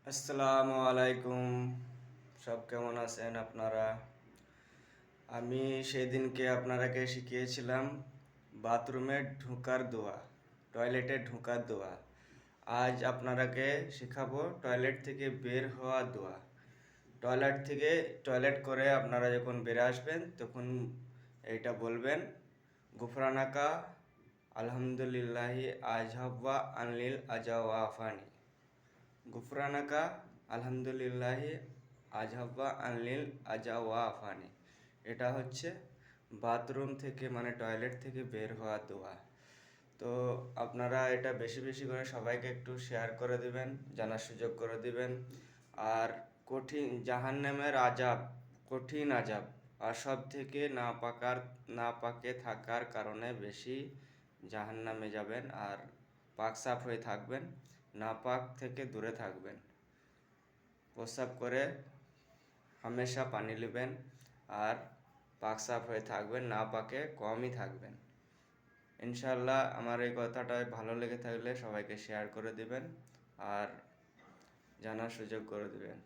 আসসালামু আলাইকুম। সব কেমন আছেন আপনারা? আমি সেদিনকে আপনারাকে শিখিয়েছিলাম বাথরুমে ঢোকার দোয়া, টয়লেটে ঢোকার দোয়া। আজ আপনারাকে শেখাবো টয়লেট থেকে বের হওয়া দোয়া। টয়লেট করে আপনারা যখন বের আসবেন তখন এইটা বলবেন, গুফরানাকা আলহামদুলিল্লাহি আজহাব্বা আনলিল আজাওয়া আফানি। গুফরানাকা আলহামদুলিল্লাহি আজহাব্বা আনলিল আজাওয়া আফানি। এটা হচ্ছে বাথরুম থেকে মানে টয়লেট থেকে বের হওয়া দোয়া। তো আপনারা এটা বেশি বেশি করে সবাইকে একটু শেয়ার করে দিবেন, জানার সুযোগ করে দিবেন। আর জাহান্নামের আযাব, কঠিন আযাব আর সব থেকে না পাকে থাকার কারণে বেশি জাহান্নামে যাবেন। আর পাক সাফ হয়ে থাকবেন, নাপাক থেকে দূরে থাকবেন। প্রস্রাব করে হামেশা পানি নেবেন আর পাক সাফ হয়ে থাকবেন, না পাকে কমই থাকবেন। ইনশাল্লাহ আমার এই কথাটা ভালো লেগে থাকলে সবাইকে শেয়ার করে দিবেন আর জানার সুযোগ করে দিবেন।